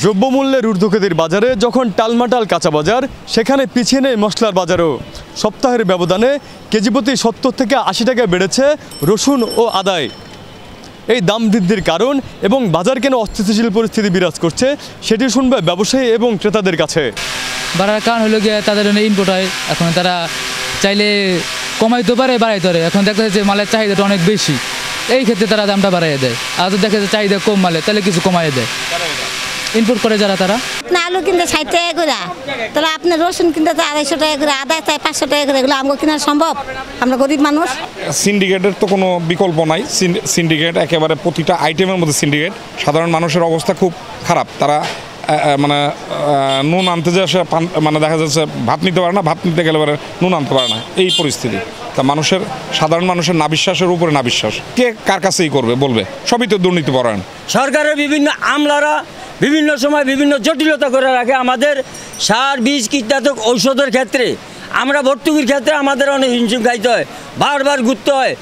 দ্রব্যমূল্যের ঊর্ধ্বগতির বাজারে যখন টালমাটাল কাঁচা বাজার, সেখানে পিছিয়ে নেই মশলার বাজারও। সপ্তাহের ব্যবধানে কেজিপ্রতি 70 থেকে 80 টাকা বেড়েছে রসুন ও আদায়। এই দাম বৃদ্ধির কারণ এবং বাজার কেন অস্থিতিশীল পরিস্থিতি বিরাজ করছে সেটি শুনবে ব্যবসায়ী এবং ক্রেতাদের কাছে। বাড়ার কারণ হলো গিয়ে তাদের জন্য ইনপুট হয়, এখন তারা চাইলে কমাইতে পারে বাড়াইতে পারে। এখন দেখা যাচ্ছে যে মালের চাহিদাটা অনেক বেশি, এই ক্ষেত্রে তারা দামটা বাড়াইয়ে দেয়। আর যদি দেখা যাচ্ছে চাহিদা কম মালে, তাহলে কিছু কমাইয়ে দেয়। ইনপুট করে যারা তারা আলু কিনতে 60 টাকা করে, তাহলে আপনি রসুন কিনতে 250 টাকা করে, আদা চাই 500 টাকা করে, এগুলো আমাকে কেনা সম্ভব? আমরা গরিব মানুষ। সিন্ডিকেটের তো কোনো বিকল্প নাই। সিন্ডিকেট একেবারে প্রতিটা আইটেমের মধ্যে সিন্ডিকেট। সাধারণ মানুষের অবস্থা খুব খারাপ। তারা মানে নুন আনতে যে সে মানে দেখা যাচ্ছে ভাত নিতে পারে না, ভাত নিতে গেলে পরে নুন আনতে পারে না, এই পরিস্থিতি। তা সাধারণ মানুষের নাবিশ্বাসের উপরে নাবিশ্বাস। কে কার কাছেই করবে বলবে? সবই তো দুর্নীতিপরায়ণ। সরকারের বিভিন্ন আমলারা বিভিন্ন সময় বিভিন্ন জটিলতা করে রাখে। আমাদের সার, বীজ, কীটনাশক, ঔষধের ক্ষেত্রে আমরা ভর্তুকির ক্ষেত্রে আমাদের অনেক হিমশিম খাইতে হয়, বারবার ঘুরতে হয়।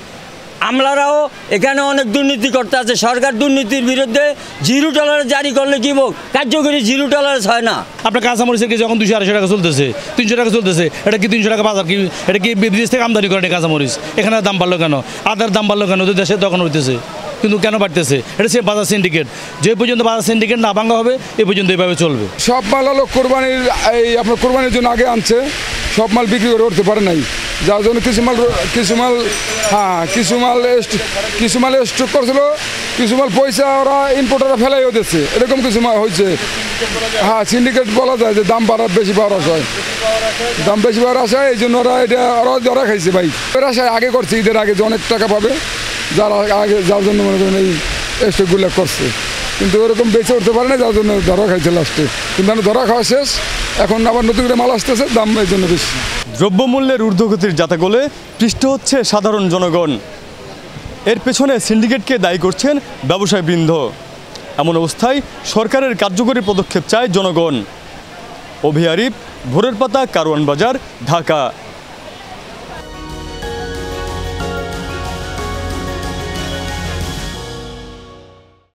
আমলারাও এখানে অনেক দুর্নীতি করতে আছে। সরকার দুর্নীতির বিরুদ্ধে 0 টলারেন্স জারি করলে কি হোক, কার্যকরী 0 টলারেন্স হয় না। আপনার কাঁচামরিচের কেজি যখন 200-250 টাকা চলতেছে, 300 টাকা চলতেছে, এটা কি 300 টাকা বাজার? কি এটা কি বিদেশ থেকে আমদানি করেন কাঁচামরিচ? এখানে দাম বাড়লো কেন? আদার দাম বাড়লো কেন? দেশে তখন হইতেছে, কিন্তু কেন বাড়তেছে? এটা সে বাজার সিন্ডিকেট। যে পর্যন্ত বাজার সিন্ডিকেট না ভাঙা হবে এ পর্যন্ত এইভাবে চলবে। সব মাল হলো কোরবানির, এই আপনার কোরবানির জন্য আগে আনছে, সব মাল বিক্রি করে উঠতে পারে নাই, যার জন্য কিছু মাল স্টক করছিল, কিছু মাল পয়সা ওরা ইম্পোর্টাররা ফেলাইও দিচ্ছে, এরকম কিছু মাল হয়েছে। হ্যাঁ, সিন্ডিকেট বলা যায় যে দাম বেশি পাওয়ার আশায়, দাম বেশি পাওয়ার আশায় এই জন্য ওরা ধরা খাইছে ভাই। এর আশায় আগে করছে, ঈদের আগে যে অনেক টাকা পাবে, যার জন্য মনে করেন এই স্টকগুলো করছে, কিন্তু ওরকম বেঁচে উঠতে পারে না, যার জন্য ধরা খাইছে লাস্টে। কিন্তু ধরা খাওয়া শেষ, এখন আবার নতুন করে মাল আসতেছে, দাম এই জন্য বেশি। দ্রব্যমূল্যের ঊর্ধ্বগতির জাতাকলে পৃষ্ঠ হচ্ছে সাধারণ জনগণ। এর পেছনে সিন্ডিকেটকে দায়ী করছেন ব্যবসায়ীবৃন্দ। এমন অবস্থায় সরকারের কার্যকরী পদক্ষেপ চায় জনগণ। অভি আরিফ, ভোরের পাতা, কারওয়ান বাজার, ঢাকা।